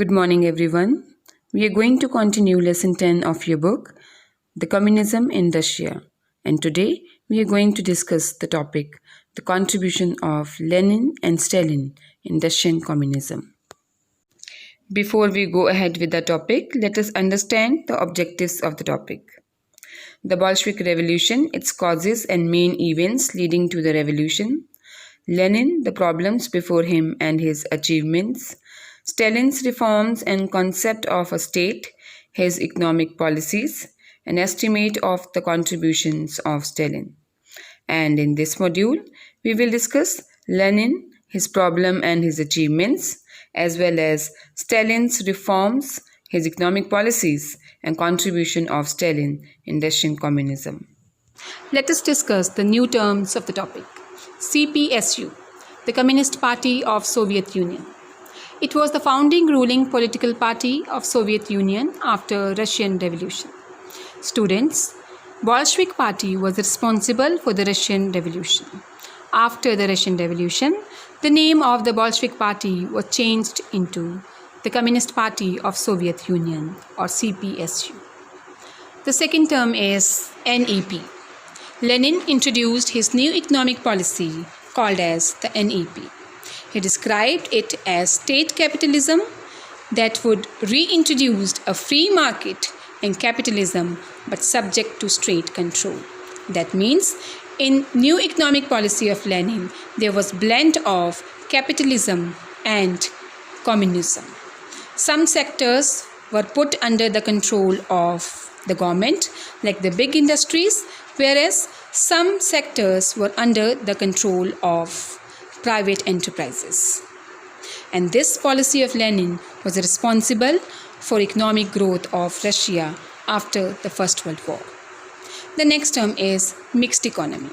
Good morning, everyone. We are going to continue lesson 10 of your book, The Communism in Russia. And today we are going to discuss the topic, the contribution of Lenin and Stalin in Russian communism. Before we go ahead with the topic, let us understand the objectives of the topic. The Bolshevik Revolution, its causes and main events leading to the revolution. Lenin, the problems before him and his achievements. Stalin's reforms and concept of a state, his economic policies, an estimate of the contributions of Stalin. And in this module, we will discuss Lenin, his problem and his achievements, as well as Stalin's reforms, his economic policies, and contribution of Stalin in Russian communism. Let us discuss the new terms of the topic. CPSU, the Communist Party of Soviet Union. It was the founding ruling political party of Soviet Union after Russian Revolution. Students, Bolshevik Party was responsible for the Russian Revolution. After the Russian Revolution, the name of the Bolshevik Party was changed into the Communist Party of Soviet Union, or CPSU. The second term is NEP. Lenin introduced his new economic policy called as the NEP. He described it as state capitalism that would reintroduce a free market and capitalism but subject to state control. That means in new economic policy of Lenin, there was blend of capitalism and communism. Some sectors were put under the control of the government, like the big industries, whereas some sectors were under the control of private enterprises. And this policy of Lenin was responsible for economic growth of Russia after the First World War. The next term is mixed economy.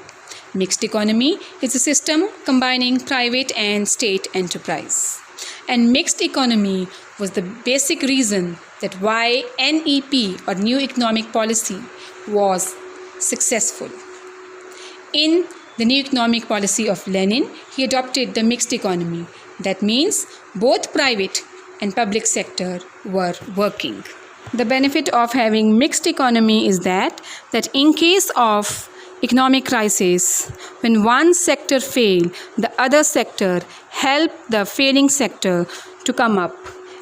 Mixed economy is a system combining private and state enterprise. And mixed economy was the basic reason that why NEP, or New Economic Policy, was successful. In the new economic policy of Lenin, he adopted the mixed economy. That means both private and public sector were working. The benefit of having mixed economy is that in case of economic crisis, when one sector fails, the other sector help the failing sector to come up.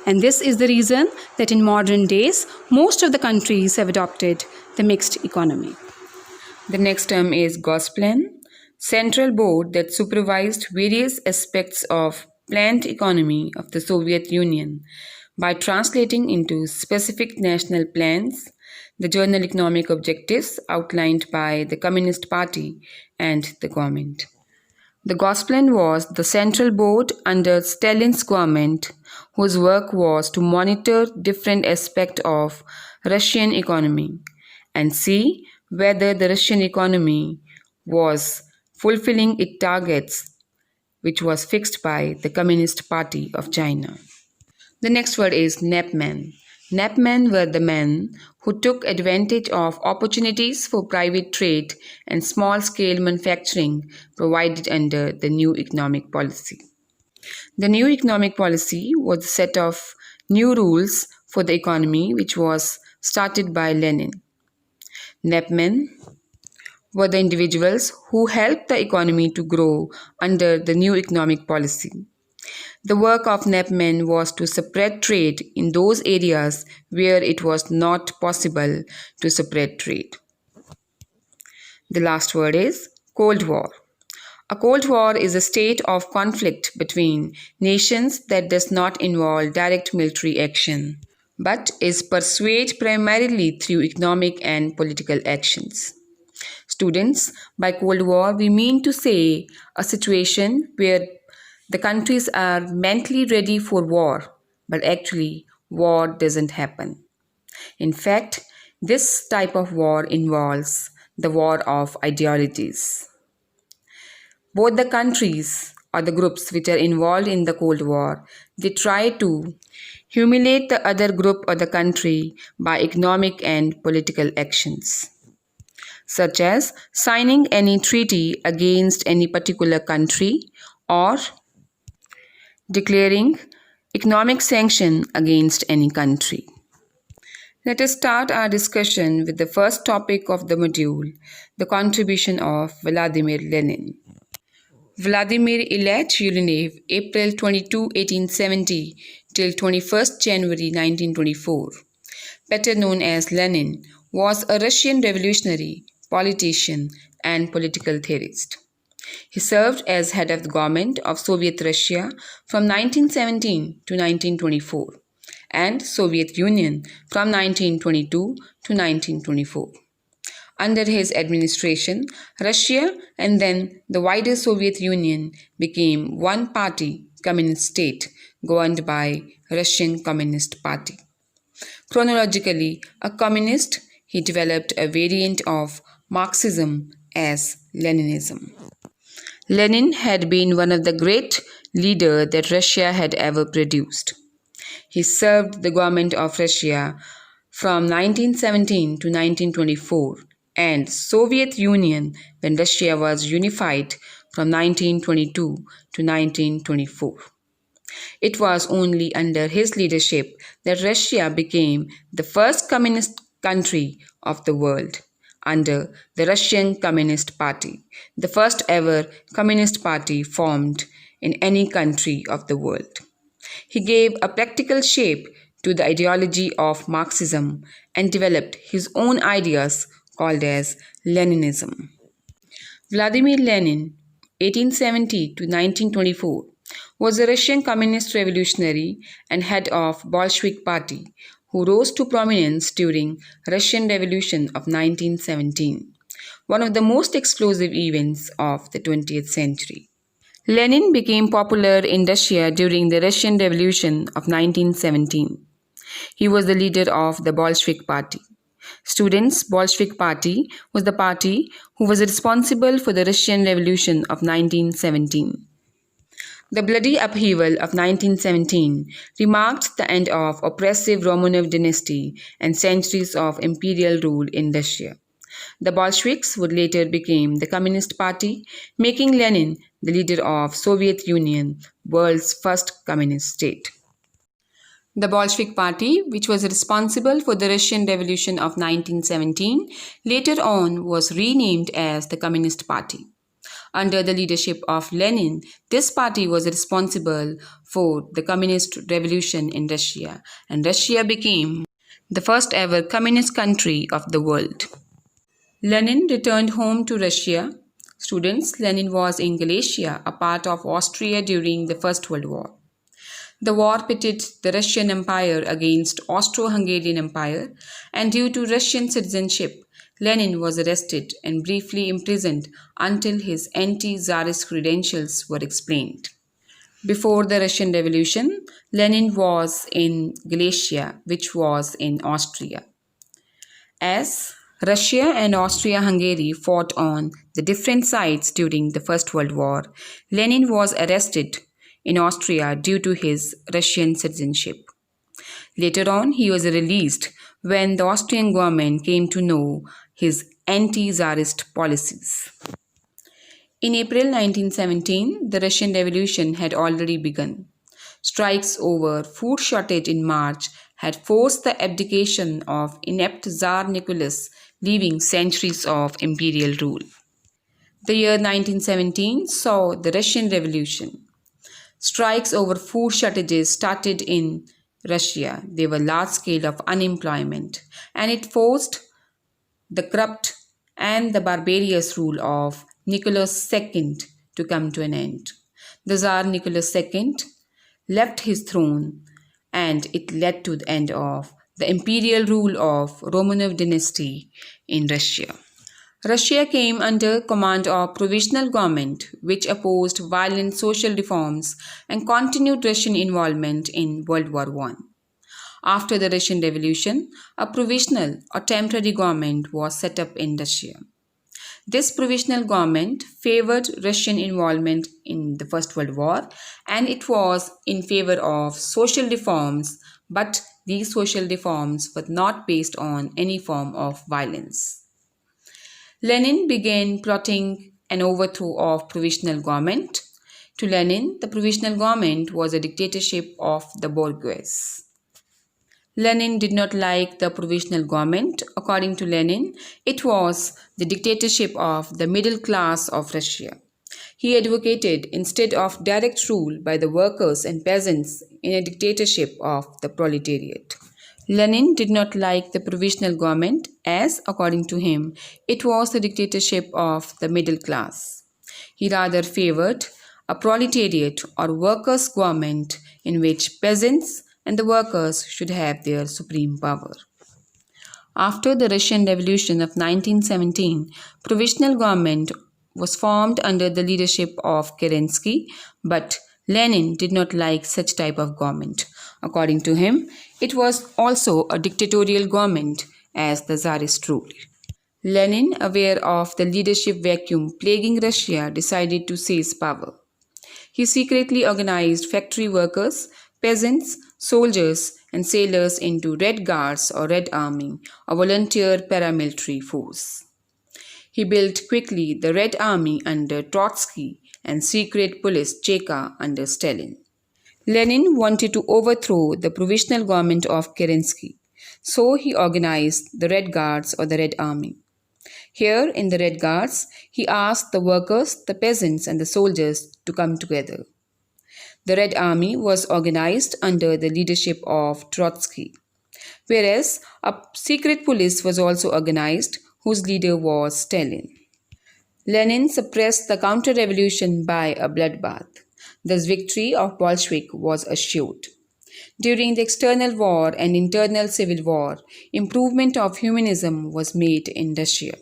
And this is the reason that in modern days, most of the countries have adopted the mixed economy. The next term is Gosplan, central board that supervised various aspects of planned economy of the Soviet Union by translating into specific national plans the general economic objectives outlined by the Communist Party and the government. The Gosplan was the central board under Stalin's government whose work was to monitor different aspects of Russian economy and see whether the Russian economy was fulfilling its targets, which was fixed by the Communist Party of China. The next word is NEPmen. NEPmen were the men who took advantage of opportunities for private trade and small-scale manufacturing provided under the new economic policy. The new economic policy was a set of new rules for the economy which was started by Lenin. NEPmen were the individuals who helped the economy to grow under the new economic policy. The work of NEPmen was to spread trade in those areas where it was not possible to spread trade. The last word is Cold War. A Cold War is a state of conflict between nations that does not involve direct military action, but is pursued primarily through economic and political actions. Students, by Cold War, we mean to say a situation where the countries are mentally ready for war, but actually war doesn't happen. In fact, this type of war involves the war of ideologies. Both the countries or the groups which are involved in the Cold War, they try to humiliate the other group or the country by economic and political actions, such as signing any treaty against any particular country or declaring economic sanction against any country. Let us start our discussion with the first topic of the module, the contribution of Vladimir Lenin. Vladimir Ilyich Ulyanov, April 22, 1870 till 21st January 1924, better known as Lenin, was a Russian revolutionary, politician, and political theorist. He served as head of the government of Soviet Russia from 1917 to 1924 and Soviet Union from 1922 to 1924. Under his administration, Russia and then the wider Soviet Union became one-party communist state governed by Russian Communist Party. Chronologically, a communist, he developed a variant of Marxism as Leninism. Lenin had been one of the great leaders that Russia had ever produced. He served the government of Russia from 1917 to 1924 and Soviet Union when Russia was unified from 1922 to 1924. It was only under his leadership that Russia became the first communist country of the world under the Russian Communist Party, the first ever communist party formed in any country of the world. He gave a practical shape to the ideology of Marxism and developed his own ideas called as Leninism. Vladimir Lenin, 1870 to 1924, was a Russian communist revolutionary and head of Bolshevik Party who rose to prominence during Russian Revolution of 1917, one of the most explosive events of the 20th century. Lenin became popular in Russia during the Russian Revolution of 1917. He was the leader of the Bolshevik Party. Students' Bolshevik Party was the party who was responsible for the Russian Revolution of 1917. The bloody upheaval of 1917 remarked the end of oppressive Romanov dynasty and centuries of imperial rule in Russia. The Bolsheviks would later become the Communist Party, making Lenin the leader of Soviet Union, world's first communist state. The Bolshevik Party, which was responsible for the Russian Revolution of 1917, later on was renamed as the Communist Party. Under the leadership of Lenin, this party was responsible for the communist revolution in Russia, and Russia became the first ever communist country of the world. Lenin returned home to Russia. Students, Lenin was in Galicia, a part of Austria during the First World War. The war pitted the Russian Empire against Austro-Hungarian Empire, and due to Russian citizenship, Lenin was arrested and briefly imprisoned until his anti-Tsarist credentials were explained. Before the Russian Revolution, Lenin was in Galicia, which was in Austria. As Russia and Austria-Hungary fought on the different sides during the First World War, Lenin was arrested in Austria due to his Russian citizenship. Later on, he was released when the Austrian government came to know his anti-Tsarist policies. In April 1917, the Russian Revolution had already begun. Strikes over food shortage in March had forced the abdication of inept Tsar Nicholas, leaving centuries of imperial rule. The year 1917 saw the Russian Revolution. Strikes over food shortages started in Russia. They were large scale of unemployment, and it forced the corrupt and the barbarous rule of Nicholas II to come to an end. The Tsar Nicholas II left his throne, and it led to the end of the imperial rule of Romanov dynasty in Russia. Russia came under command of provisional government, which opposed violent social reforms and continued Russian involvement in World War I. After the Russian Revolution, a provisional or temporary government was set up in Russia. This provisional government favored Russian involvement in the First World War, and it was in favor of social reforms, but these social reforms were not based on any form of violence. Lenin began plotting an overthrow of provisional government. To Lenin, the provisional government was a dictatorship of the bourgeois. Lenin did not like the provisional government. According to Lenin, it was the dictatorship of the middle class of Russia. He advocated instead of direct rule by the workers and peasants in a dictatorship of the proletariat. Lenin did not like the provisional government as, according to him, it was the dictatorship of the middle class. He rather favored a proletariat or workers' government in which peasants and the workers should have their supreme power. After the Russian Revolution of 1917, provisional government was formed under the leadership of Kerensky, but Lenin did not like such type of government. According to him, it was also a dictatorial government as the Tsarist rule. Lenin, aware of the leadership vacuum plaguing Russia, decided to seize power. He secretly organized factory workers, peasants, soldiers, and sailors into Red Guards or Red Army, a volunteer paramilitary force. He built quickly the Red Army under Trotsky and secret police Cheka under Stalin. Lenin wanted to overthrow the provisional government of Kerensky, so he organized the Red Guards or the Red Army. Here in the Red Guards, he asked the workers, the peasants, and the soldiers to come together. The Red Army was organized under the leadership of Trotsky, whereas a secret police was also organized, whose leader was Stalin. Lenin suppressed the counter-revolution by a bloodbath. Thus, victory of Bolshevik was assured. During the external war and internal civil war, improvement of humanism was made in Russia.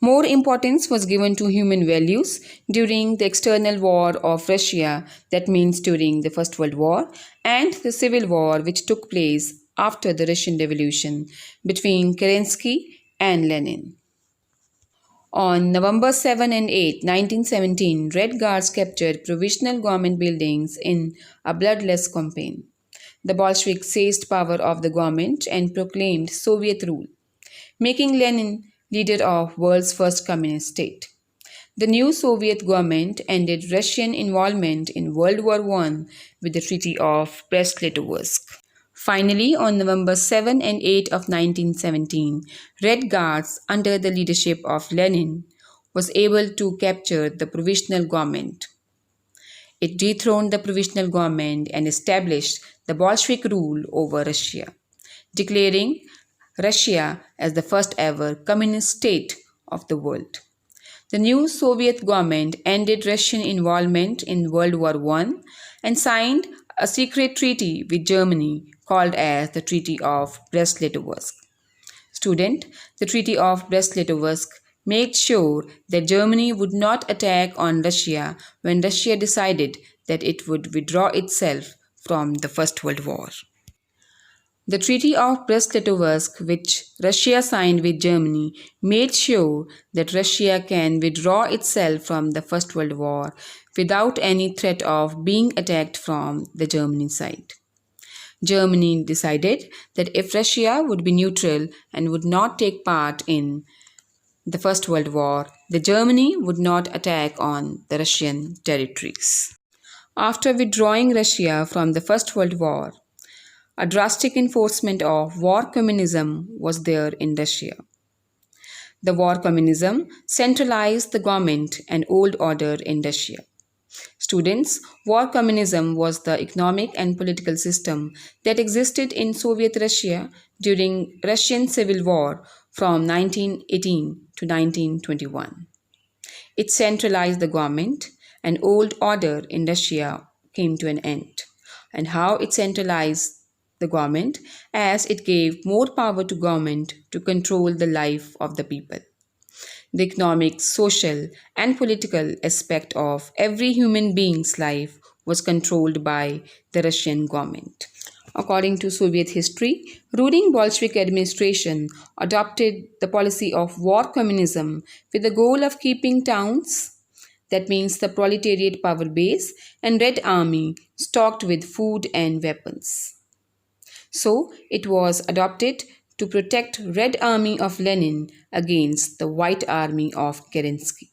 More importance was given to human values during the external war of Russia, that means during the First World War, and the civil war which took place after the Russian Revolution between Kerensky and Lenin. On November 7 and 8, 1917, Red Guards captured provisional government buildings in a bloodless campaign. The Bolsheviks seized power of the government and proclaimed Soviet rule, making Lenin leader of world's first communist state. The new Soviet government ended Russian involvement in World War I with the Treaty of Brest-Litovsk. Finally, on November 7 and 8 of 1917, Red Guards under the leadership of Lenin was able to capture the provisional government. It dethroned the provisional government and established the Bolshevik rule over Russia, declaring Russia as the first ever communist state of the world. The new Soviet government ended Russian involvement in World War I and signed a secret treaty with Germany called as the Treaty of Brest-Litovsk. Student, the Treaty of Brest-Litovsk made sure that Germany would not attack on Russia when Russia decided that it would withdraw itself from the First World War. The Treaty of Brest-Litovsk, which Russia signed with Germany, made sure that Russia can withdraw itself from the First World War without any threat of being attacked from the German side. Germany decided that if Russia would be neutral and would not take part in the First World War, the Germany would not attack on the Russian territories. After withdrawing Russia from the First World War, a drastic enforcement of War Communism was there in Russia. The War Communism centralized the government and old order in Russia. Students, War Communism was the economic and political system that existed in Soviet Russia during Russian Civil War from 1918 to 1921. It centralized the government and old order in Russia came to an end. And how it centralized the government, as it gave more power to government to control the life of the people. The economic, social, and political aspect of every human being's life was controlled by the Russian government. According to Soviet history, ruling Bolshevik administration adopted the policy of war communism with the goal of keeping towns, that means the proletariat power base, and Red Army stocked with food and weapons. So, it was adopted to protect Red Army of Lenin against the White Army of Kerensky.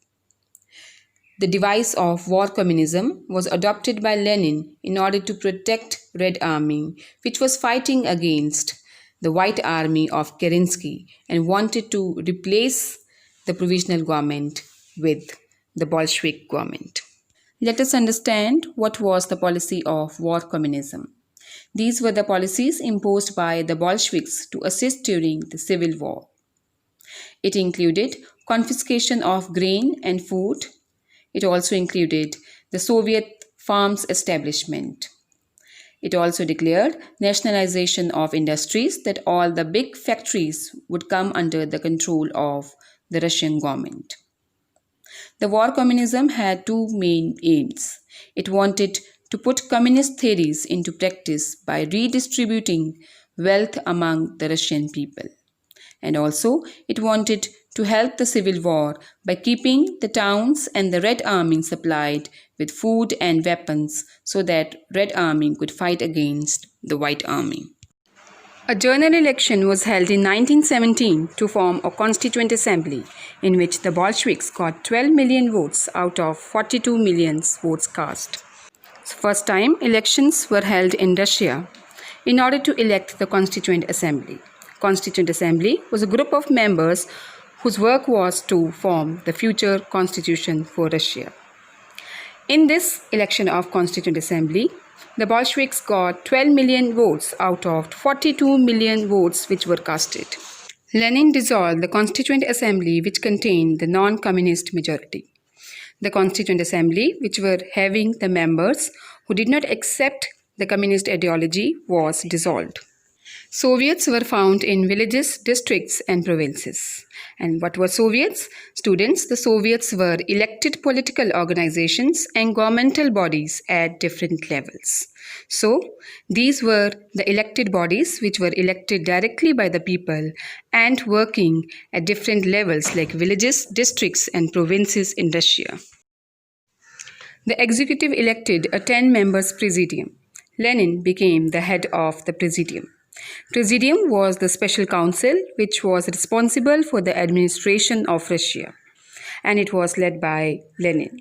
The device of war communism was adopted by Lenin in order to protect Red Army, which was fighting against the White Army of Kerensky and wanted to replace the provisional government with the Bolshevik government. Let us understand what was the policy of war communism. These were the policies imposed by the Bolsheviks to assist during the civil war. It included confiscation of grain and food. It also included the Soviet farms establishment. It also declared nationalization of industries, that all the big factories would come under the control of the Russian government. The war communism had two main aims. It wanted to put communist theories into practice by redistributing wealth among the Russian people. And also, it wanted to help the civil war by keeping the towns and the Red Army supplied with food and weapons so that Red Army could fight against the White Army. A general election was held in 1917 to form a constituent assembly in which the Bolsheviks got 12 million votes out of 42 million votes cast. First time elections were held in Russia in order to elect the constituent assembly. Constituent assembly was a group of members whose work was to form the future constitution for Russia. In this election of constituent assembly, the Bolsheviks got 12 million votes out of 42 million votes which were casted. Lenin dissolved the Constituent Assembly which contained the non-communist majority. The Constituent Assembly, which were having the members who did not accept the communist ideology, was dissolved. Soviets were found in villages, districts and provinces. And what were Soviets? Students, the Soviets were elected political organizations and governmental bodies at different levels. So, these were the elected bodies which were elected directly by the people and working at different levels like villages, districts and provinces in Russia. The executive elected a 10 members presidium. Lenin became the head of the presidium. Presidium was the special council which was responsible for the administration of Russia, and it was led by Lenin.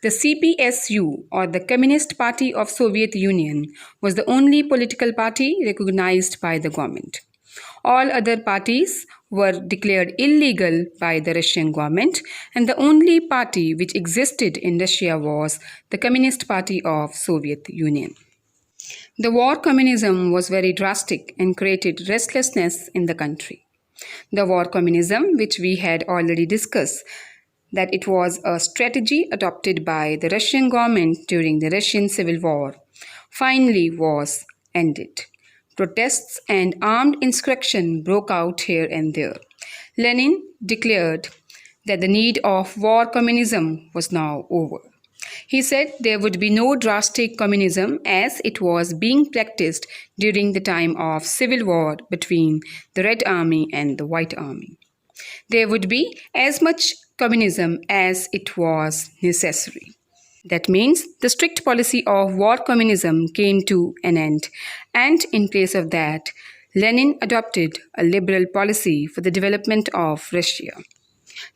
The CPSU, or the Communist Party of Soviet Union, was the only political party recognized by the government. All other parties were declared illegal by the Russian government, and the only party which existed in Russia was the Communist Party of Soviet Union. The war communism was very drastic and created restlessness in the country. The war communism, which we had already discussed, that it was a strategy adopted by the Russian government during the Russian Civil War, finally was ended. Protests and armed insurrection broke out here and there. Lenin declared that the need of war communism was now over. He said there would be no drastic communism as it was being practiced during the time of civil war between the Red Army and the White Army. There would be as much communism as it was necessary. That means the strict policy of war communism came to an end, and in place of that, Lenin adopted a liberal policy for the development of Russia.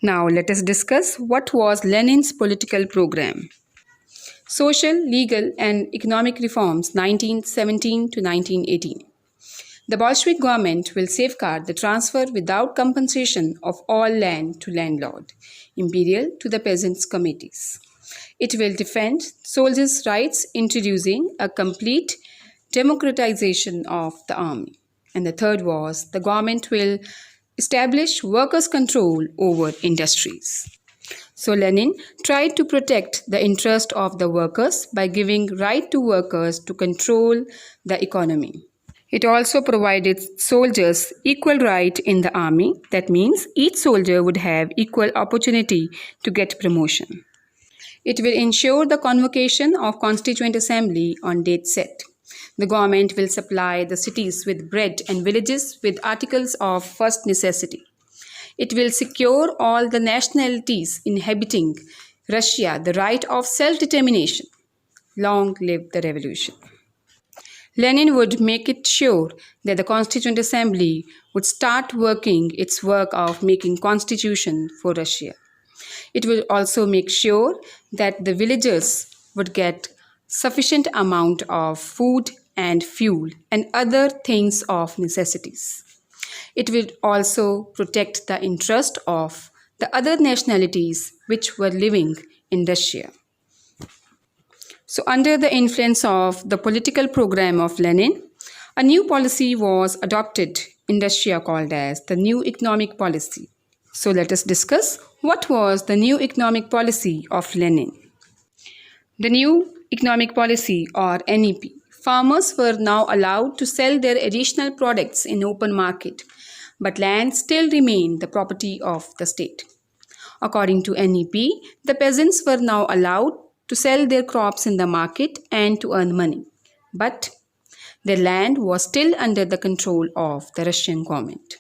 Now let us discuss what was Lenin's political program. Social, legal and economic reforms 1917 to 1918. The Bolshevik government will safeguard the transfer without compensation of all land to landlord, imperial to the peasants' committees. It will defend soldiers' rights, introducing a complete democratization of the army. And the third was the government will establish workers' control over industries. So Lenin tried to protect the interest of the workers by giving right to workers to control the economy. It also provided soldiers equal right in the army. That means each soldier would have equal opportunity to get promotion. It will ensure the convocation of Constituent Assembly on date set. The government will supply the cities with bread and villages with articles of first necessity. It will secure all the nationalities inhabiting Russia the right of self-determination. Long live the revolution. Lenin would make it sure that the Constituent Assembly would start working its work of making constitution for Russia. It will also make sure that the villagers would get sufficient amount of food and fuel and other things of necessities. It will also protect the interest of the other nationalities which were living in Russia. So, under the influence of the political program of Lenin, a new policy was adopted in Russia called as the New Economic Policy. So, let us discuss what was the New Economic Policy of Lenin. The New Economic Policy, or NEP, farmers were now allowed to sell their additional products in open market, but land still remained the property of the state. According to NEP, the peasants were now allowed to sell their crops in the market and to earn money, but their land was still under the control of the Russian government.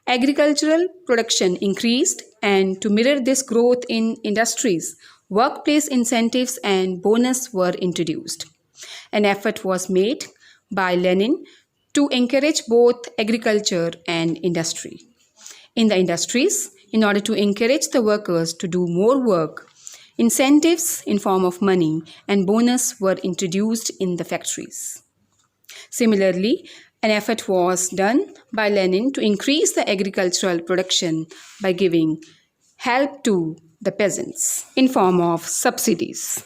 Agricultural production increased, and to mirror this growth in industries, workplace incentives and bonus were introduced. An effort was made by Lenin to encourage both agriculture and industry. In the industries, in order to encourage the workers to do more work, incentives in form of money and bonus were introduced in the factories. Similarly, an effort was done by Lenin to increase the agricultural production by giving help to the peasants in form of subsidies.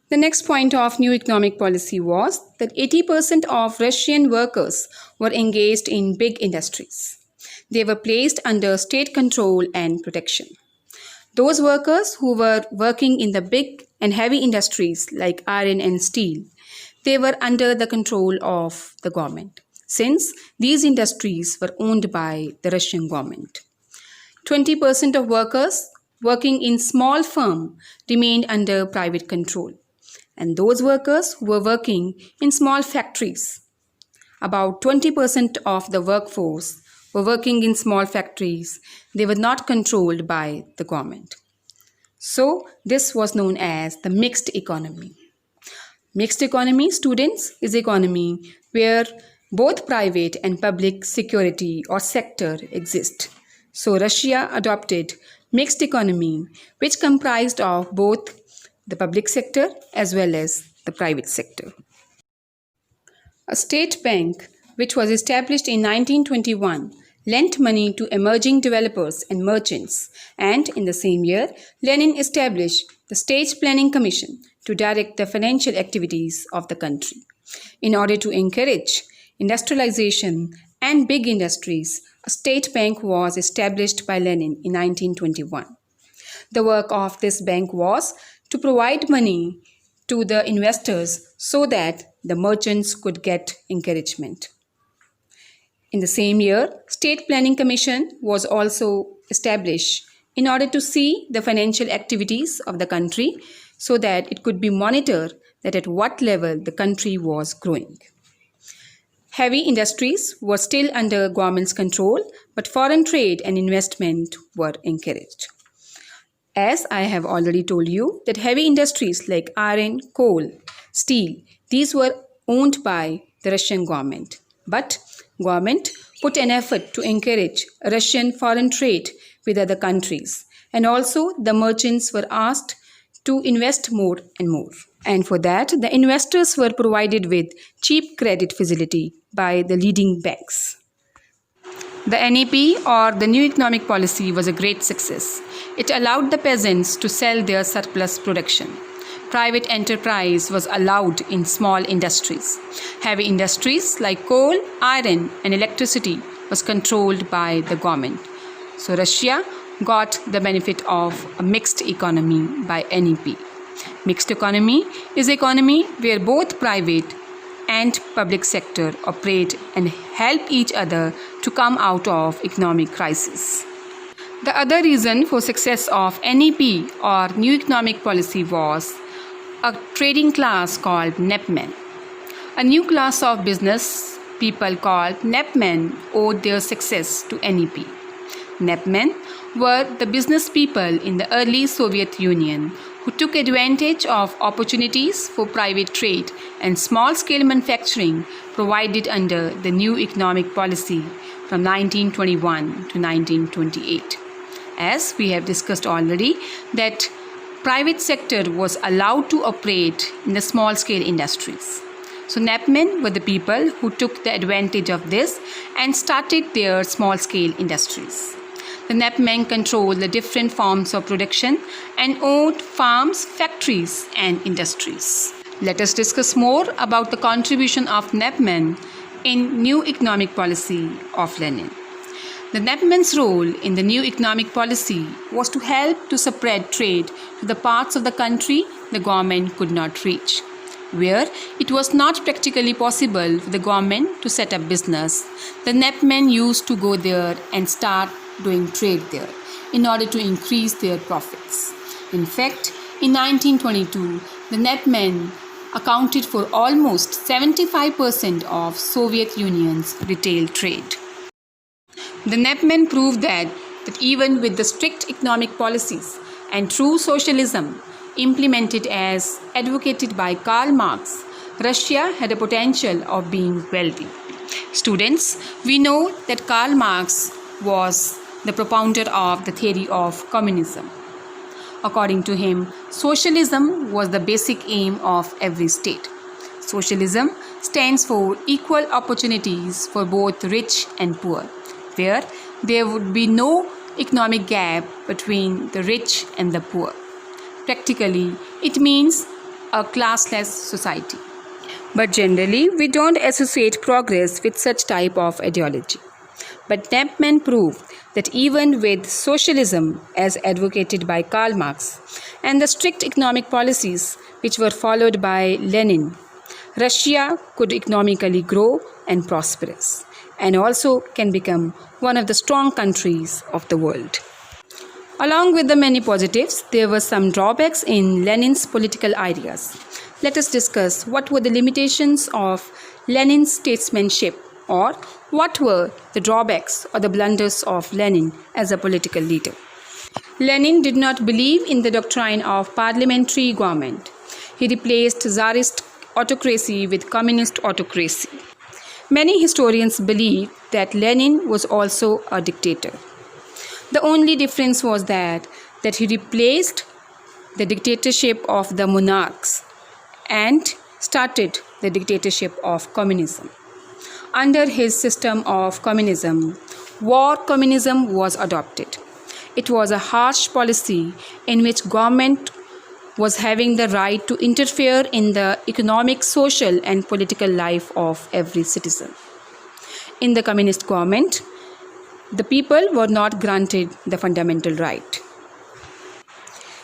The next point of new economic policy was that 80% of Russian workers were engaged in big industries. They were placed under state control and protection. Those workers who were working in the big and heavy industries like iron and steel, they were under the control of the government, since these industries were owned by the Russian government. 20% of workers working in small firms remained under private control, and those workers who were working in small factories, about 20% of the workforce were working in small factories. They were not controlled by the government. So this was known as the mixed economy. Mixed economy, students, is economy where both private and public security or sector exist. So Russia adopted mixed economy, which comprised of both the public sector as well as the private sector. A state bank, which was established in 1921, lent money to emerging developers and merchants, and in the same year, Lenin established the State Planning Commission to direct the financial activities of the country. In order to encourage industrialization and big industries, a state bank was established by Lenin in 1921. The work of this bank was to provide money to the investors so that the merchants could get encouragement. In the same year, State Planning Commission was also established in order to see the financial activities of the country so that it could be monitored that at what level the country was growing. Heavy industries were still under government's control, but foreign trade and investment were encouraged. As I have already told you that heavy industries like iron, coal, steel, these were owned by the Russian government. But government put an effort to encourage Russian foreign trade with other countries, and also the merchants were asked to invest more and more. And for that, the investors were provided with cheap credit facility by the leading banks. The NEP, or the New Economic Policy, was a great success. It allowed the peasants to sell their surplus production. Private enterprise was allowed in small industries. Heavy industries like coal, iron, and electricity was controlled by the government. So Russia got the benefit of a mixed economy by NEP. Mixed economy is economy where both private and public sector operate and help each other to come out of economic crisis. The other reason for success of NEP, or New Economic Policy, was a trading class called NEPmen. A new class of business people called NEPmen owed their success to NEP. NEPmen were the business people in the early Soviet Union who took advantage of opportunities for private trade and small-scale manufacturing provided under the New Economic Policy from 1921 to 1928. as we have discussed already, that private sector was allowed to operate in the small scale industries. So Napmen were the people who took the advantage of this and started their small scale industries. The Napmen controlled the different forms of production and owned farms, factories and industries. Let us discuss more about the contribution of Napmen in new economic policy of Lenin. The Napmen's role in the new economic policy was to help to spread trade to the parts of the country the government could not reach. Where it was not practically possible for the government to set up business, the Napmen used to go there and start doing trade there in order to increase their profits. In fact, in 1922, the Napmen accounted for almost 75% of Soviet Union's retail trade. The Napmen proved that even with the strict economic policies and true socialism implemented as advocated by Karl Marx, Russia had a potential of being wealthy. Students, we know that Karl Marx was the propounder of the theory of communism. According to him, socialism was the basic aim of every state. Socialism stands for equal opportunities for both rich and poor, where there would be no economic gap between the rich and the poor. Practically, it means a classless society. But generally, we don't associate progress with such type of ideology. But Napmen proved that even with socialism as advocated by Karl Marx and the strict economic policies which were followed by Lenin, Russia could economically grow and prosperous, and also can become one of the strong countries of the world. Along with the many positives, there were some drawbacks in Lenin's political ideas. Let us discuss what were the limitations of Lenin's statesmanship, or what were the drawbacks or the blunders of Lenin as a political leader. Lenin did not believe in the doctrine of parliamentary government. He replaced Tsarist autocracy with communist autocracy. Many historians believe that Lenin was also a dictator. The only difference was that he replaced the dictatorship of the monarchs and started the dictatorship of communism. Under his system of communism, War Communism was adopted. It was a harsh policy in which government was having the right to interfere in the economic, social and political life of every citizen. In the communist government, the people were not granted the fundamental right.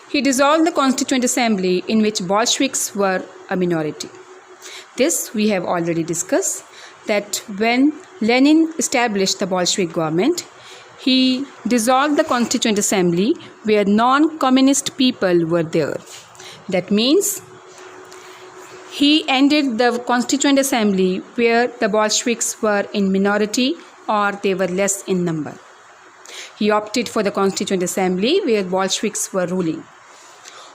He dissolved the Constituent Assembly in which Bolsheviks were a minority. This we have already discussed, that when Lenin established the Bolshevik government, he dissolved the Constituent Assembly where non-communist people were there. That means he ended the Constituent Assembly where the Bolsheviks were in minority or they were less in number. He opted for the Constituent Assembly where Bolsheviks were ruling.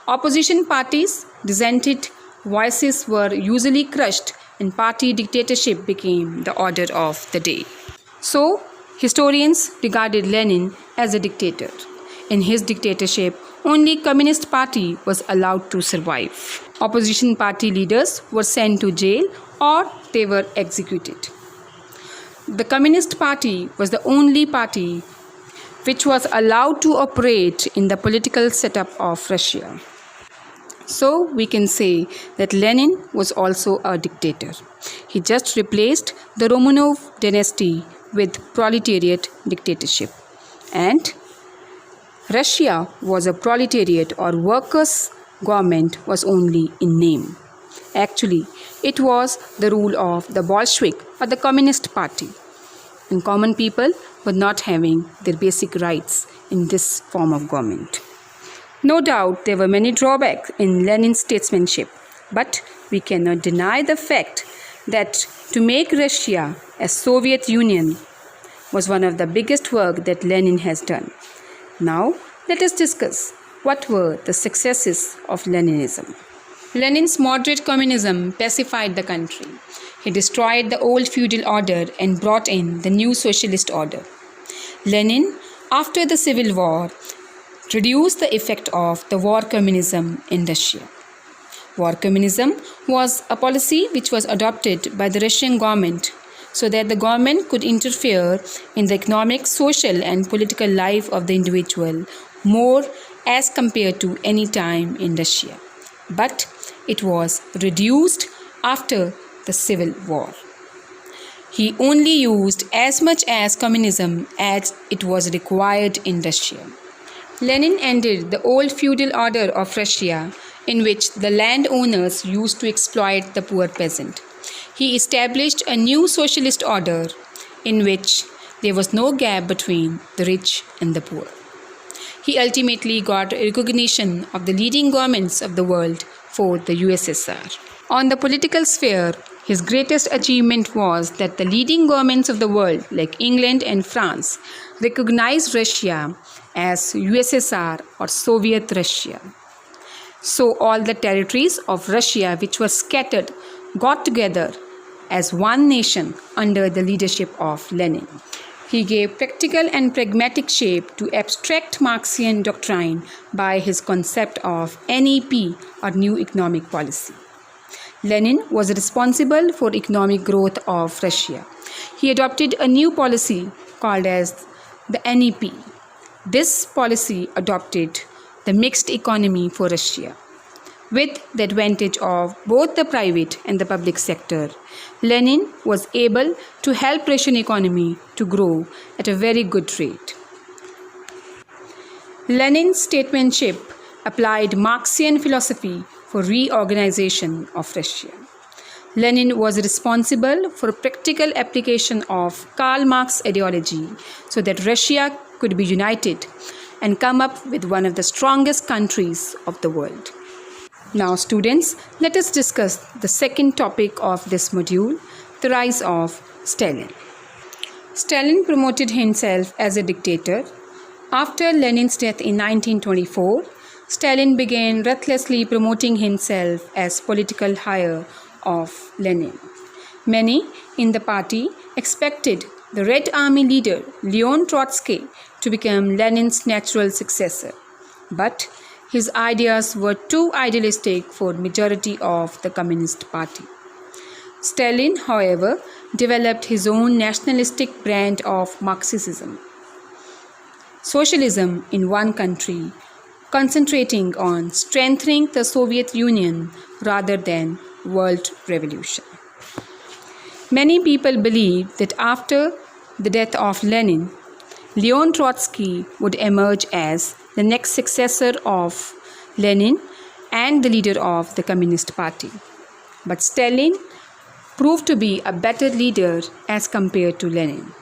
Opposition parties' dissented voices were usually crushed and party dictatorship became the order of the day. So, historians regarded Lenin as a dictator. In his dictatorship, only Communist Party was allowed to survive. Opposition party leaders were sent to jail or they were executed. The Communist Party was the only party which was allowed to operate in the political setup of Russia. So we can say that Lenin was also a dictator. He just replaced the Romanov dynasty with proletariat dictatorship. And Russia was a proletariat or workers' government was only in name. Actually, it was the rule of the Bolshevik or the Communist Party. And common people were not having their basic rights in this form of government. No doubt there were many drawbacks in Lenin's statesmanship, but we cannot deny the fact that to make Russia a Soviet Union was one of the biggest work that Lenin has done. Now, let us discuss what were the successes of Leninism. Lenin's moderate communism pacified the country. He destroyed the old feudal order and brought in the new socialist order. Lenin after the Civil War, reduced the effect of the War Communism in Russia. War Communism was a policy which was adopted by the Russian government so that the government could interfere in the economic, social and political life of the individual more as compared to any time in Russia. But it was reduced after the Civil War. He only used as much as communism as it was required in Russia. Lenin ended the old feudal order of Russia in which the landowners used to exploit the poor peasant. He established a new socialist order in which there was no gap between the rich and the poor. He ultimately got recognition of the leading governments of the world for the USSR. On the political sphere, his greatest achievement was that the leading governments of the world, like England and France, recognized Russia as USSR or Soviet Russia. So all the territories of Russia which were scattered got together as one nation under the leadership of Lenin. He gave practical and pragmatic shape to abstract Marxian doctrine by his concept of NEP or New Economic Policy. Lenin was responsible for economic growth of Russia. He adopted a new policy called as the NEP. This policy adopted the mixed economy for Russia. With the advantage of both the private and the public sector, Lenin was able to help Russian economy to grow at a very good rate. Lenin's statesmanship applied Marxian philosophy for reorganization of Russia. Lenin was responsible for practical application of Karl Marx ideology so that Russia could be united and come up with one of the strongest countries of the world. Now students, let us discuss the second topic of this module, the rise of Stalin. Stalin promoted himself as a dictator. After Lenin's death in 1924, Stalin began ruthlessly promoting himself as political heir of Lenin. Many in the party expected the Red Army leader Leon Trotsky to become Lenin's natural successor, but his ideas were too idealistic for majority of the Communist Party. Stalin, however, developed his own nationalistic brand of Marxism, socialism in one country, concentrating on strengthening the Soviet Union rather than world revolution. Many people believed that after the death of Lenin, Leon Trotsky would emerge as the next successor of Lenin and the leader of the Communist Party. But Stalin proved to be a better leader as compared to Lenin.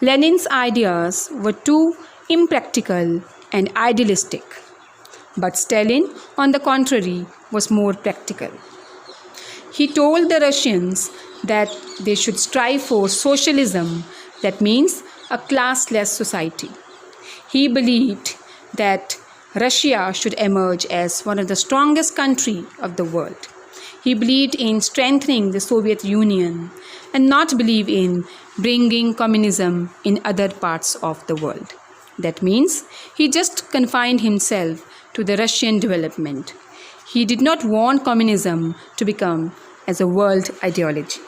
Lenin's ideas were too impractical and idealistic, but Stalin, on the contrary, was more practical. He told the Russians that they should strive for socialism, that means a classless society. He believed that Russia should emerge as one of the strongest countries of the world. He believed in strengthening the Soviet Union and not believe in bringing communism in other parts of the world. That means he just confined himself to the Russian development. He did not want communism to become as a world ideology.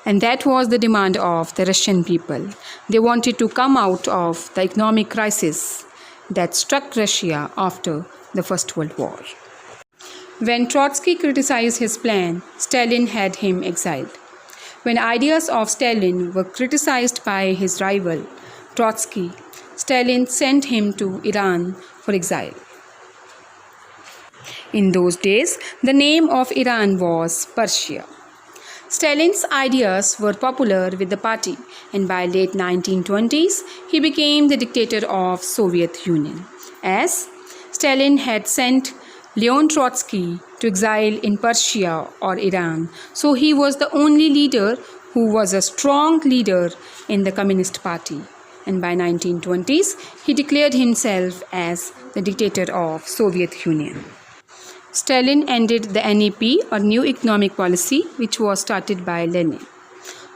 And that was the demand of the Russian people. They wanted to come out of the economic crisis that struck Russia after the First World War. When Trotsky criticized his plan, Stalin had him exiled. When ideas of Stalin were criticized by his rival, Trotsky, Stalin sent him to Iran for exile. In those days, the name of Iran was Persia. Stalin's ideas were popular with the party, and by late 1920s, he became the dictator of Soviet Union. As Stalin had sent Leon Trotsky to exile in Persia or Iran, so he was the only leader who was a strong leader in the Communist Party. And by 1920s, he declared himself as the dictator of Soviet Union. Stalin ended the NEP or New Economic Policy, which was started by Lenin.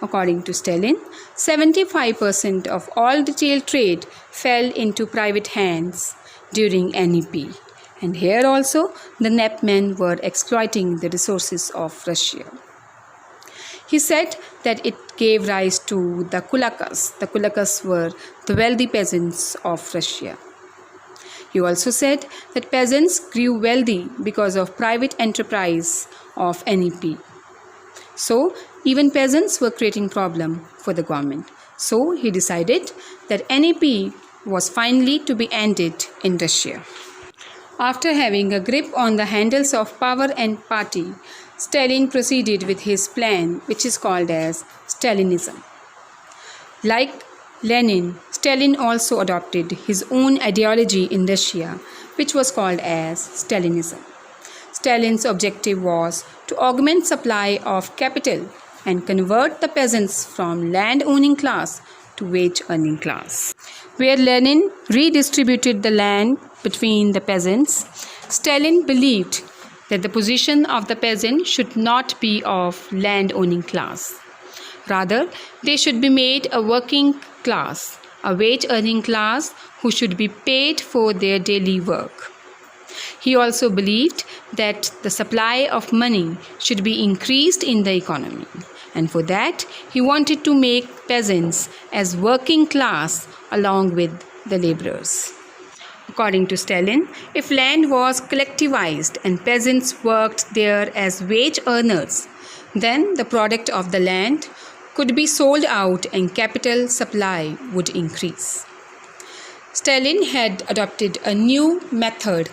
According to Stalin, 75% of all retail trade fell into private hands during NEP. And here also, the NEP men were exploiting the resources of Russia. He said that it gave rise to the kulakas. The kulakas were the wealthy peasants of Russia. He also said that peasants grew wealthy because of private enterprise of NEP. So, even peasants were creating problem for the government. So, he decided that NEP was finally to be ended in Russia. After having a grip on the handles of power and party, Stalin proceeded with his plan, which is called as Stalinism. Like Lenin, Stalin also adopted his own ideology in Russia, which was called as Stalinism. Stalin's objective was to augment supply of capital and convert the peasants from land-owning class to wage-earning class. Where Lenin redistributed the land between the peasants, Stalin believed that the position of the peasant should not be of land-owning class. Rather, they should be made a working class, a wage-earning class who should be paid for their daily work. He also believed that the supply of money should be increased in the economy, and for that he wanted to make peasants as working class along with the laborers. According to Stalin, if land was collectivized and peasants worked there as wage earners, then the product of the land could be sold out and capital supply would increase. Stalin had adopted a new method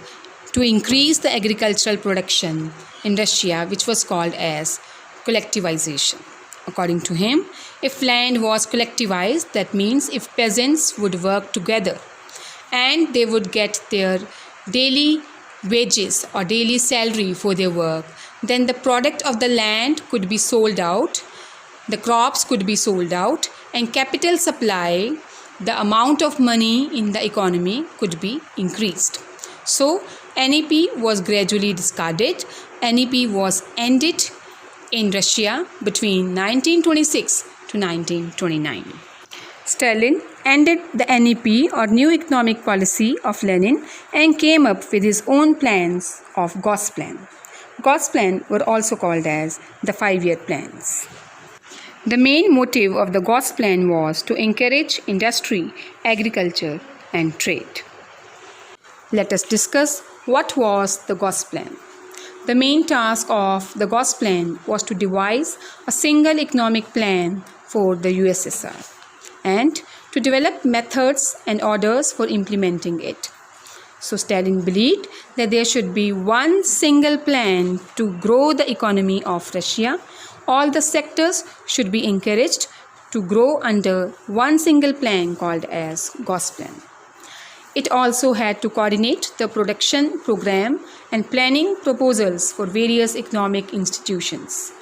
to increase the agricultural production in Russia, which was called as collectivization. According to him, if land was collectivized, that means if peasants would work together and they would get their daily wages or daily salary for their work, then the product of the land could be sold out, the crops could be sold out, and capital supply, the amount of money in the economy, could be increased. So, NEP was gradually discarded. NEP was ended in Russia between 1926 to 1929. Stalin ended the NEP or New Economic Policy of Lenin and came up with his own plans of Gosplan. Gosplan were also called as the 5-year plans. The main motive of the Gosplan was to encourage industry, agriculture, and trade. Let us discuss what was the Gosplan. The main task of the Gosplan was to devise a single economic plan for the USSR and to develop methods and orders for implementing it. So Stalin believed that there should be one single plan to grow the economy of Russia. All the sectors should be encouraged to grow under one single plan called as Gosplan. It also had to coordinate the production program and planning proposals for various economic institutions,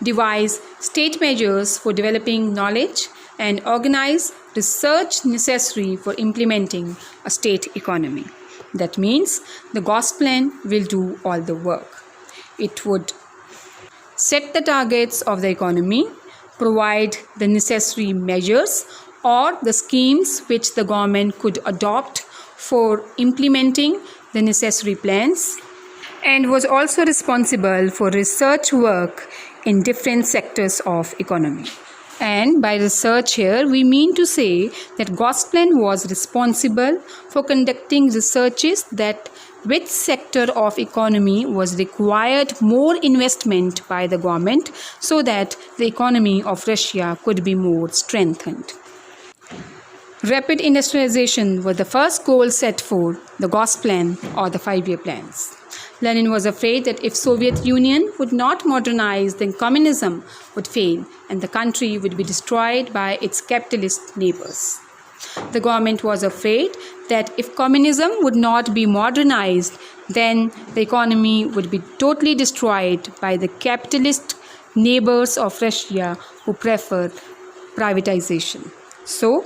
devise state measures for developing knowledge, and organize research necessary for implementing a state economy. That means the Gosplan will do all the work. It would set the targets of the economy, provide the necessary measures or the schemes which the government could adopt for implementing the necessary plans, and was also responsible for research work in different sectors of economy. And by research here, we mean to say that Gosplan was responsible for conducting researches that which sector of economy was required more investment by the government so that the economy of Russia could be more strengthened. Rapid industrialization was the first goal set for the Gosplan or the 5-year plans. Lenin was afraid that if Soviet Union would not modernize, then communism would fail and the country would be destroyed by its capitalist neighbors. The government was afraid that if communism would not be modernized, then the economy would be totally destroyed by the capitalist neighbors of Russia who prefer privatization. So,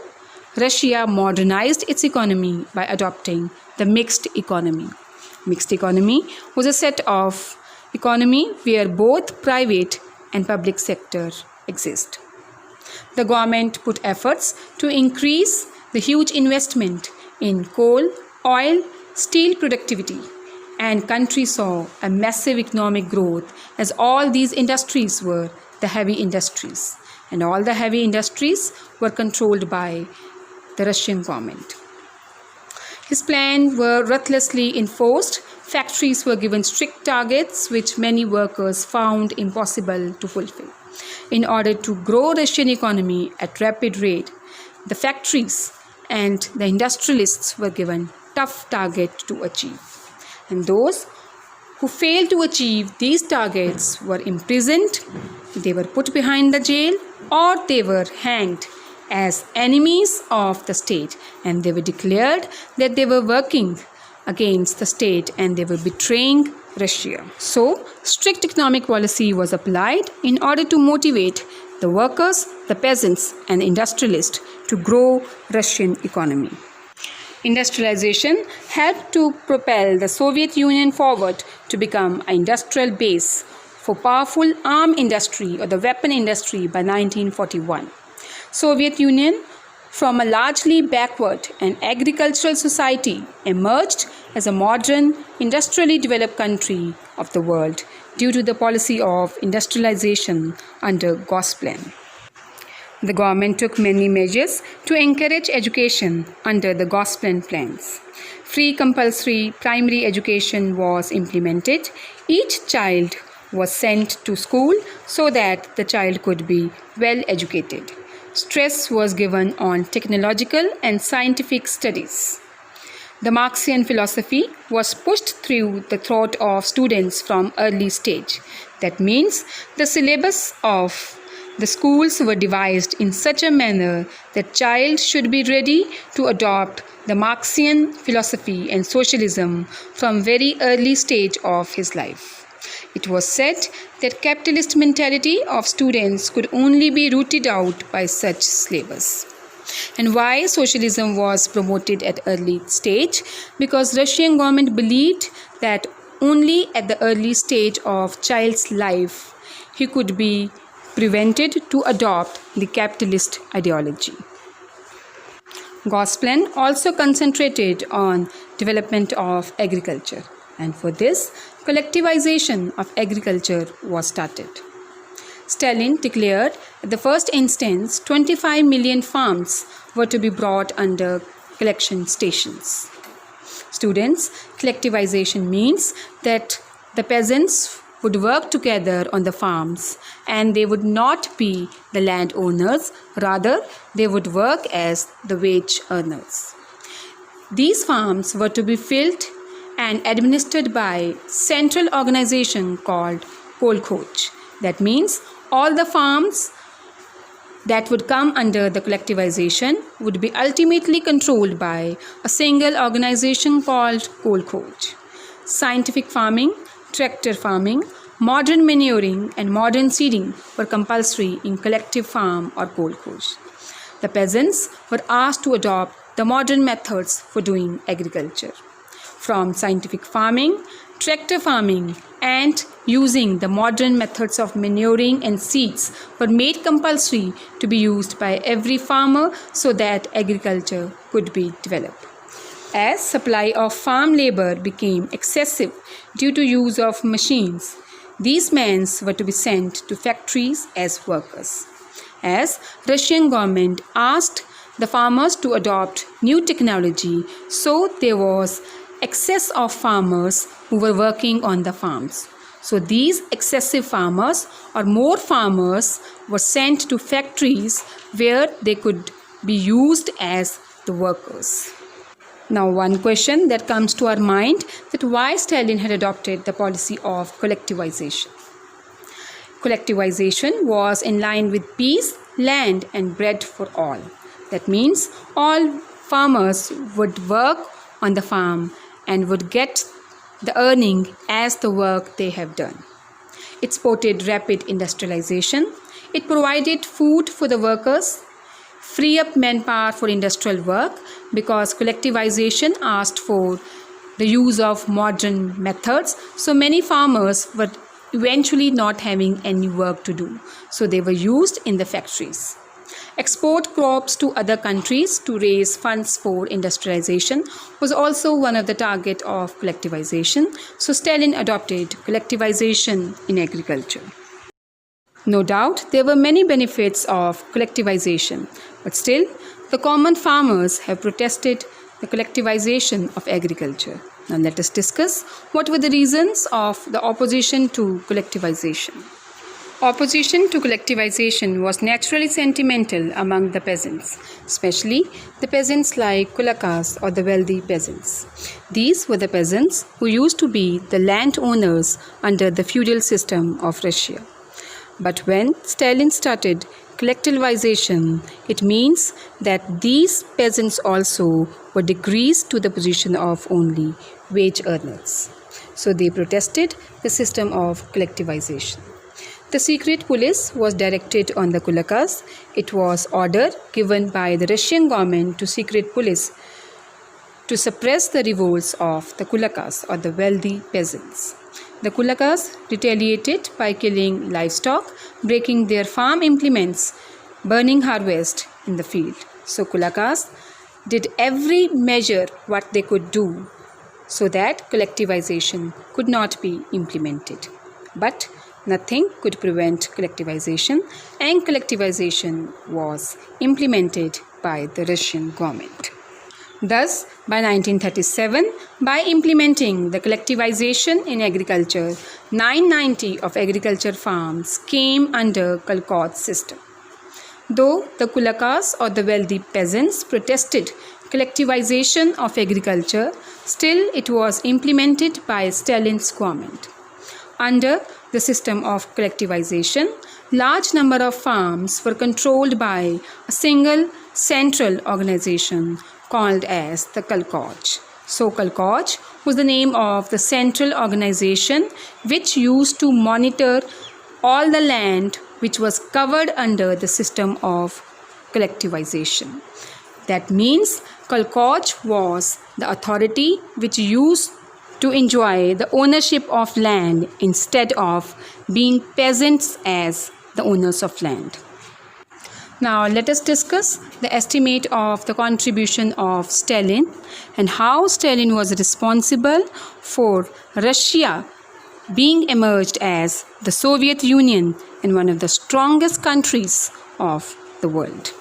Russia modernized its economy by adopting the mixed economy. Mixed economy was a set of economy where both private and public sector exist. the government put efforts to increase the huge investment in coal, oil, steel productivity, and country saw a massive economic growth as all these industries were the heavy industries, and all the heavy industries were controlled by the Russian government. His plans were ruthlessly enforced. Factories were given strict targets which many workers found impossible to fulfill. In order to grow Russian economy at rapid rate, the factories and the industrialists were given tough targets to achieve. And those who failed to achieve these targets were imprisoned, they were put behind the jail, or they were hanged as enemies of the state, and they were declared that they were working against the state and they were betraying Russia. So, strict economic policy was applied in order to motivate the workers, the peasants, and industrialists to grow Russian economy. Industrialization helped to propel the Soviet Union forward to become an industrial base for powerful arm industry or the weapon industry by 1941. Soviet Union, from a largely backward and agricultural society, emerged as a modern, industrially developed country of the world due to the policy of industrialization under Gosplan. The government took many measures to encourage education under the Gosplan plans. Free compulsory primary education was implemented. Each child was sent to school so that the child could be well educated. Stress was given on technological and scientific studies. The Marxian philosophy was pushed through the thought of students from early stage. That means the syllabus of the schools were devised in such a manner that child should be ready to adopt the Marxian philosophy and socialism from very early stage of his life. It was said that capitalist mentality of students could only be rooted out by such syllabus. And why socialism was promoted at early stage? Because Russian government believed that only at the early stage of child's life he could be prevented to adopt the capitalist ideology. Gosplan also concentrated on development of agriculture, and for this, collectivization of agriculture was started. Stalin declared at the first instance 25 million farms were to be brought under collection stations. Students, collectivization means that the peasants would work together on the farms and they would not be the landowners, rather they would work as the wage earners. These farms were to be filled and administered by central organization called kolkhoz. That means all the farms that would come under the collectivization would be ultimately controlled by a single organization called kolkhoz. Scientific farming, tractor farming, modern manuring and modern seeding were compulsory in collective farm or kolkhoz. The peasants were asked to adopt the modern methods for doing agriculture. From scientific farming, tractor farming and using the modern methods of manuring and seeds were made compulsory to be used by every farmer so that agriculture could be developed. As supply of farm labor became excessive due to use of machines, these men were to be sent to factories as workers. As Russian government asked the farmers to adopt new technology, so there was excess of farmers who were working on the farms. So these excessive farmers or more farmers were sent to factories where they could be used as the workers. Now one question that comes to our mind, that why Stalin had adopted the policy of collectivization. Collectivization was in line with peace, land and bread for all. That means all farmers would work on the farm and would get the earning as the work they have done. It supported rapid industrialization. It provided food for the workers, free up manpower for industrial work, because collectivization asked for the use of modern methods. So many farmers were eventually not having any work to do. So they were used in the factories. Export crops to other countries to raise funds for industrialization was also one of the targets of collectivization, so Stalin adopted collectivization in agriculture. No doubt, there were many benefits of collectivization, but still, the common farmers have protested the collectivization of agriculture. Now let us discuss what were the reasons of the opposition to collectivization. Opposition to collectivization was naturally sentimental among the peasants, especially the peasants like kulakas or the wealthy peasants. These were the peasants who used to be the landowners under the feudal system of Russia. But when Stalin started collectivization, it means that these peasants also were decreased to the position of only wage earners. So they protested the system of collectivization. The secret police was directed on the kulakas. It was order given by the Russian government to secret police to suppress the revolts of the kulakas or the wealthy peasants. The kulakas retaliated by killing livestock, breaking their farm implements, burning harvest in the field. So kulakas did every measure what they could do so that collectivization could not be implemented. But nothing could prevent collectivization, and collectivization was implemented by the Russian government. Thus, by 1937, by implementing the collectivization in agriculture, 990 of agriculture farms came under Kolkhoz system. Though the kulakas or the wealthy peasants protested collectivization of agriculture, still it was implemented by Stalin's government. Under the system of collectivization, large number of farms were controlled by a single central organization called as the Kolkhoz. So Kolkhoz was the name of the central organization which used to monitor all the land which was covered under the system of collectivization. That means Kolkhoz was the authority which used to enjoy the ownership of land instead of being peasants as the owners of land. Now let us discuss the estimate of the contribution of Stalin and how Stalin was responsible for Russia being emerged as the Soviet Union and one of the strongest countries of the world.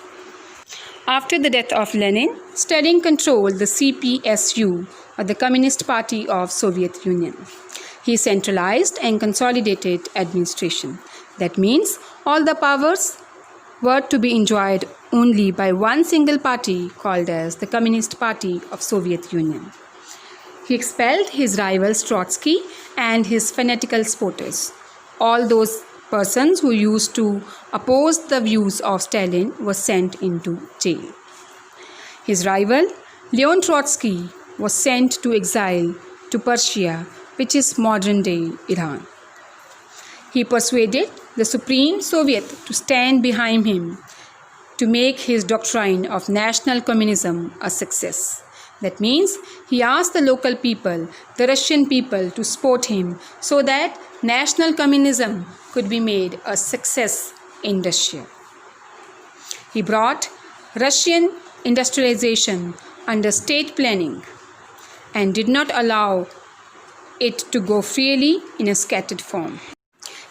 After the death of Lenin, Stalin controlled the CPSU, or the Communist Party of Soviet Union. He centralized and consolidated administration. That means all the powers were to be enjoyed only by one single party called as the Communist Party of Soviet Union. He expelled his rivals Trotsky and his fanatical supporters. All those persons who used to oppose the views of Stalin were sent into jail. His rival Leon Trotsky was sent to exile to Persia, which is modern-day Iran. He persuaded the Supreme Soviet to stand behind him to make his doctrine of national communism a success. That means he asked the local people, the Russian people, to support him so that national communism could be made a success in Russia. He brought Russian industrialization under state planning and did not allow it to go freely in a scattered form.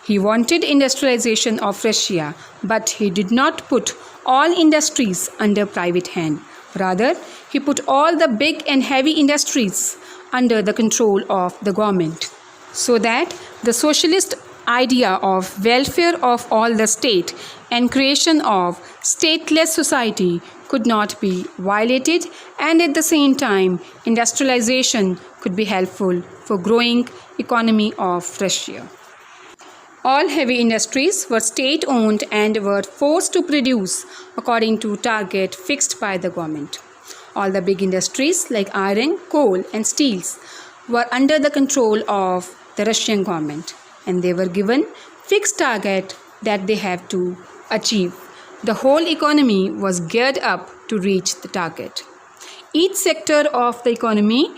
He wanted industrialization of Russia, but he did not put all industries under private hand. Rather, he put all the big and heavy industries under the control of the government, so that the socialist idea of welfare of all the state and creation of stateless society could not be violated, and at the same time industrialization could be helpful for growing economy of Russia. All heavy industries were state-owned and were forced to produce according to target fixed by the government. All the big industries like iron, coal and steels were under the control of the Russian government, and they were given fixed target that they have to achieve. The whole economy was geared up to reach the target. Each sector of the economy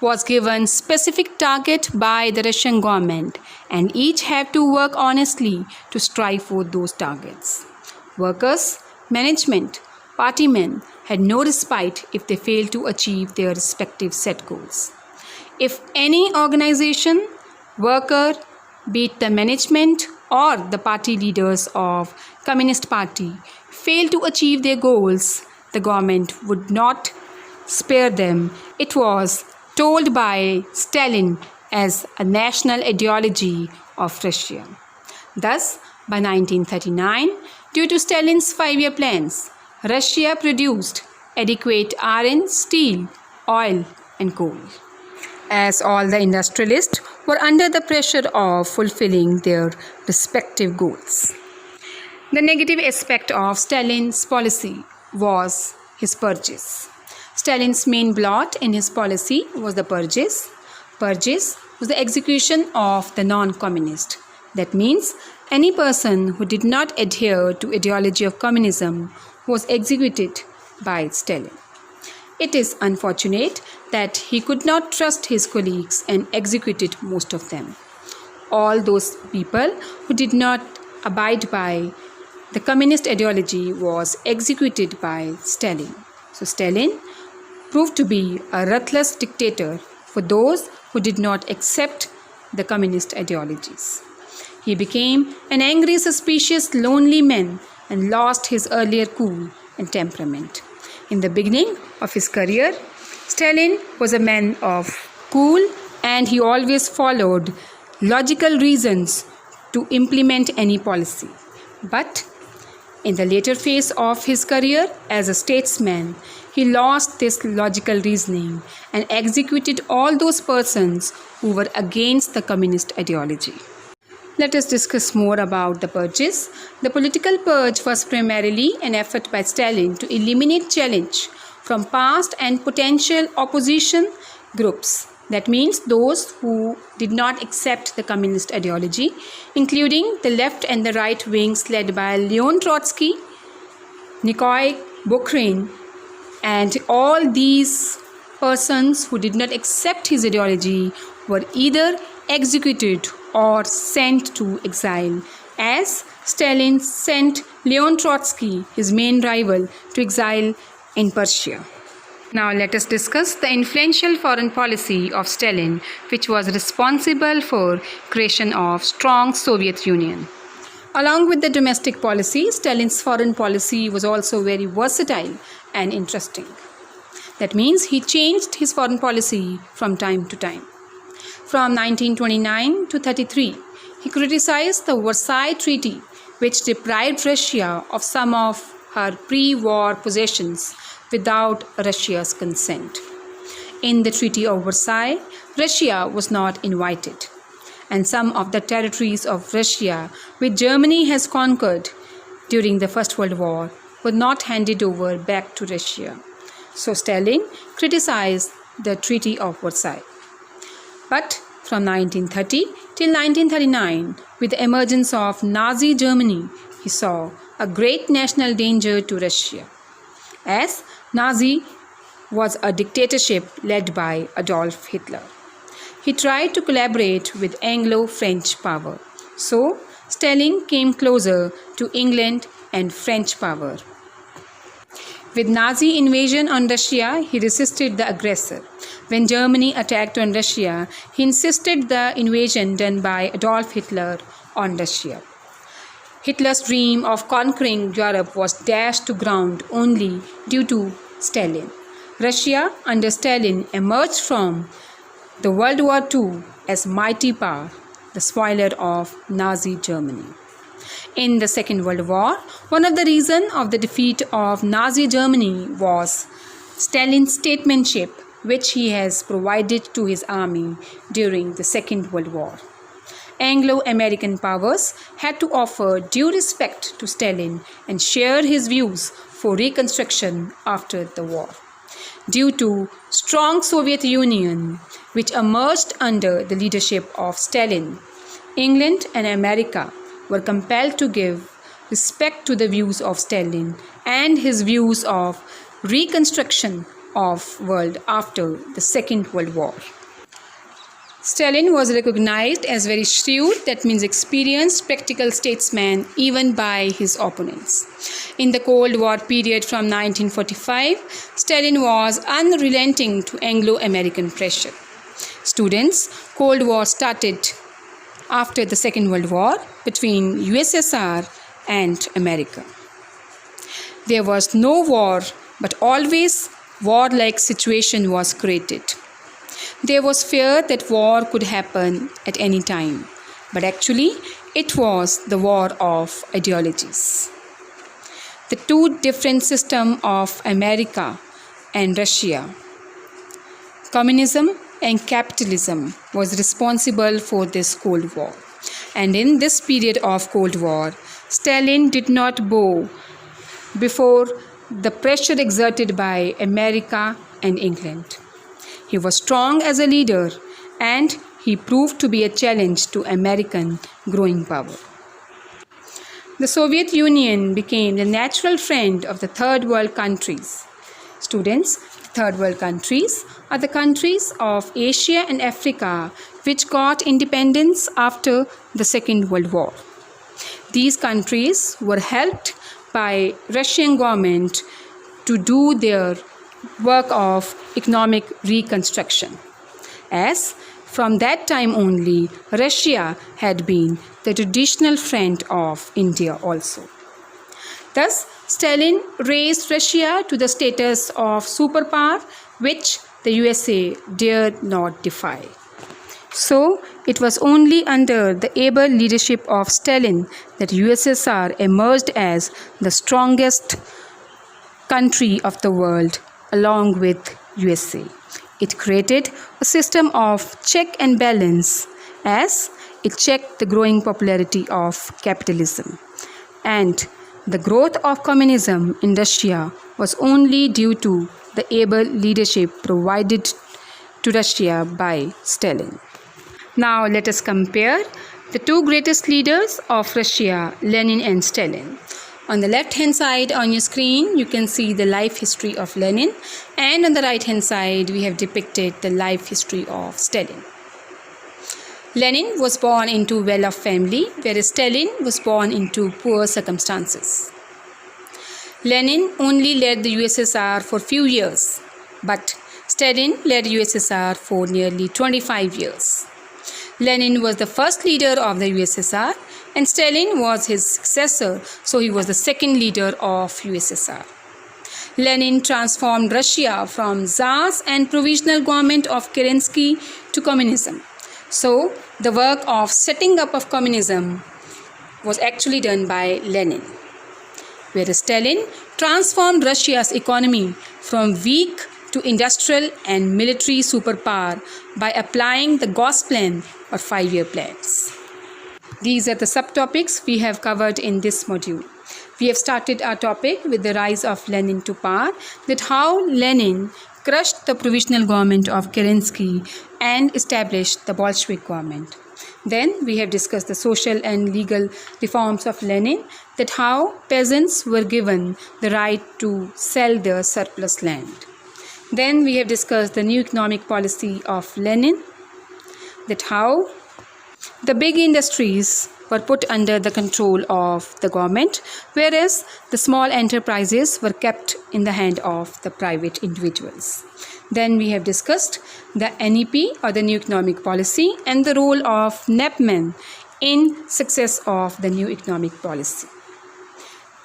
was given specific target by the Russian government, and each have to work honestly to strive for those targets. Workers management, party men had no respite if they failed to achieve their respective set goals. If any organization, worker, be it the management or the party leaders of Communist Party, failed to achieve their goals, the government would not spare them. It was told by Stalin as a national ideology of Russia. Thus, by 1939, due to Stalin's 5-year plans, Russia produced adequate iron, steel, oil, and coal, as all the industrialists were under the pressure of fulfilling their respective goals. The negative aspect of Stalin's policy was his purges. Stalin's main blot in his policy was the purges. Purges was the execution of the non-communist. That means any person who did not adhere to ideology of communism was executed by Stalin. It is unfortunate that he could not trust his colleagues and executed most of them. All those people who did not abide by the communist ideology was executed by Stalin. So Stalin proved to be a ruthless dictator for those who did not accept the communist ideologies. He became an angry, suspicious, lonely man and lost his earlier cool and temperament. In the beginning of his career, Stalin was a man of cool and he always followed logical reasons to implement any policy. But in the later phase of his career as a statesman, he lost this logical reasoning and executed all those persons who were against the communist ideology. Let us discuss more about the purges. The political purge was primarily an effort by Stalin to eliminate challenge from past and potential opposition groups. That means those who did not accept the communist ideology, including the left and the right wings led by Leon Trotsky, Nikolae Bukharin, and all these persons who did not accept his ideology were either executed or sent to exile, as Stalin sent Leon Trotsky, his main rival, to exile in Persia. Now let us discuss the influential foreign policy of Stalin, which was responsible for creation of strong Soviet Union. Along with the domestic policy, Stalin's foreign policy was also very versatile and interesting. That means he changed his foreign policy from time to time. From 1929 to 33, he criticized the Versailles Treaty, which deprived Russia of some of her pre-war possessions without Russia's consent. In the Treaty of Versailles, Russia was not invited, and some of the territories of Russia which Germany has conquered during the First World War were not handed over back to Russia. So Stalin criticized the Treaty of Versailles. But from 1930 till 1939, with the emergence of Nazi Germany, he saw a great national danger to Russia, as Nazi was a dictatorship led by Adolf Hitler. He tried to collaborate with Anglo-French power. So Stalin came closer to England and French power. With Nazi invasion on Russia, he resisted the aggressor. When Germany attacked on Russia, he insisted the invasion done by Adolf Hitler on Russia. Hitler's dream of conquering Europe was dashed to ground only due to Stalin. Russia under Stalin emerged from the World War II as mighty power, the spoiler of Nazi Germany. In the Second World War, one of the reasons of the defeat of Nazi Germany was Stalin's statesmanship, which he has provided to his army during the Second World War. Anglo-American powers had to offer due respect to Stalin and share his views for reconstruction after the war. Due to strong Soviet Union, which emerged under the leadership of Stalin, England and America were compelled to give respect to the views of Stalin and his views of reconstruction of world after the Second World War. Stalin was recognized as very shrewd, that means experienced, practical statesman even by his opponents. In the Cold War period from 1945, Stalin was unrelenting to Anglo-American pressure. Students, Cold War started after the Second World War between USSR and America. There was no war, but always war-like situation was created. There was fear that war could happen at any time, but actually it was the war of ideologies. The two different systems of America and Russia, communism and capitalism, was responsible for this Cold War. And in this period of Cold War, Stalin did not bow before the pressure exerted by America and England. He was strong as a leader, and he proved to be a challenge to American growing power. The Soviet Union became the natural friend of the third world countries. Students, third world countries are the countries of Asia and Africa which got independence after the Second World War. These countries were helped by Russian government to do their work of economic reconstruction, as from that time only Russia had been the traditional friend of India also. Thus, Stalin raised Russia to the status of superpower which the USA dared not defy. So, it was only under the able leadership of Stalin that USSR emerged as the strongest country of the world along with USA. It created a system of check and balance as it checked the growing popularity of capitalism. And the growth of communism in Russia was only due to the able leadership provided to Russia by Stalin. Now let us compare the two greatest leaders of Russia, Lenin and Stalin. On the left hand side on your screen, you can see the life history of Lenin, and on the right hand side, we have depicted the life history of Stalin. Lenin was born into well-off family, whereas Stalin was born into poor circumstances. Lenin only led the USSR for few years, but Stalin led USSR for nearly 25 years. Lenin was the first leader of the USSR and Stalin was his successor, so he was the second leader of USSR. Lenin transformed Russia from Tsars and provisional government of Kerensky to communism. So, the work of setting up of communism was actually done by Lenin. Whereas Stalin transformed Russia's economy from weak to industrial and military superpower by applying the Gauss plan or 5-year plans. These are the subtopics we have covered in this module. We have started our topic with the rise of Lenin to power, that how Lenin crushed the provisional government of Kerensky and established the Bolshevik government. Then we have discussed the social and legal reforms of Lenin, that how peasants were given the right to sell their surplus land. Then we have discussed the new economic policy of Lenin, that how the big industries were put under the control of the government, whereas the small enterprises were kept in the hand of the private individuals. Then we have discussed the NEP or the new economic policy and the role of NEPmen in success of the new economic policy.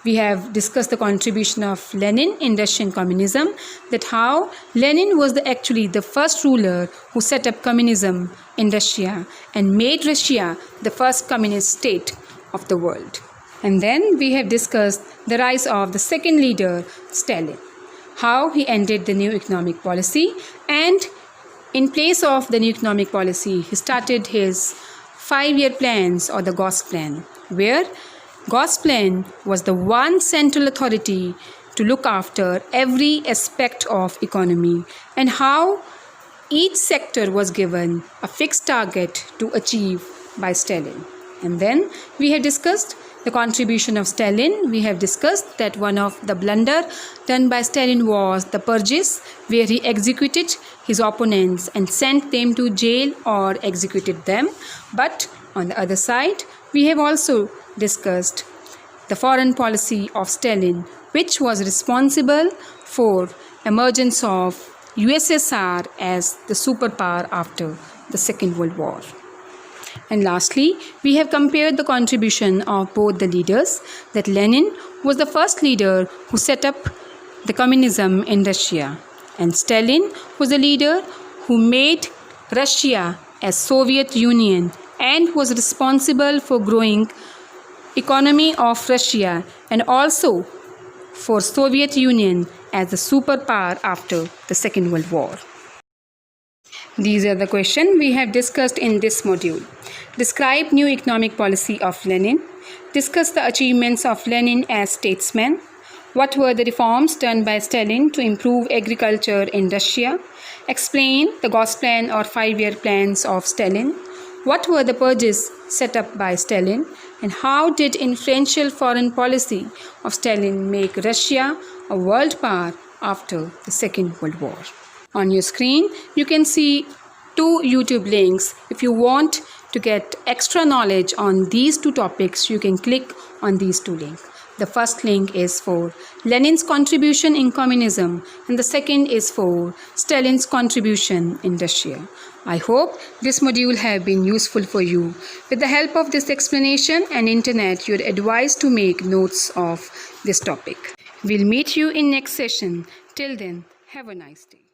We have discussed the contribution of Lenin in Russian communism, that how Lenin was actually the first ruler who set up communism in Russia and made Russia the first communist state of the world. And then we have discussed the rise of the second leader, Stalin, how he ended the new economic policy, and in place of the new economic policy, he started his 5-year plans or the Gauss plan, where Gauss plan was the one central authority to look after every aspect of economy and how each sector was given a fixed target to achieve by Stalin. And then we have discussed The contribution of Stalin, we have discussed that one of the blunder done by Stalin was the purges, where he executed his opponents and sent them to jail or executed them. But on the other side, we have also discussed the foreign policy of Stalin, which was responsible for emergence of USSR as the superpower after the Second World War. And lastly, we have compared the contribution of both the leaders, that Lenin was the first leader who set up the communism in Russia, and Stalin was the leader who made Russia as Soviet Union and was responsible for growing economy of Russia and also for Soviet Union as the superpower after the Second World War. These are the questions we have discussed in this module. Describe new economic policy of Lenin. Discuss the achievements of Lenin as statesman. What were the reforms done by Stalin to improve agriculture in Russia? Explain the Gosplan or 5-year plans of Stalin. What were the purges set up by Stalin? And how did influential foreign policy of Stalin make Russia a world power after the Second World War? On your screen, you can see 2 YouTube links. If you want to get extra knowledge on these 2 topics, you can click on these 2 links. The first link is for Lenin's contribution in communism and the second is for Stalin's contribution in Russia. I hope this module have been useful for you. With the help of this explanation and internet, you are advised to make notes of this topic. We'll meet you in next session. Till then, have a nice day.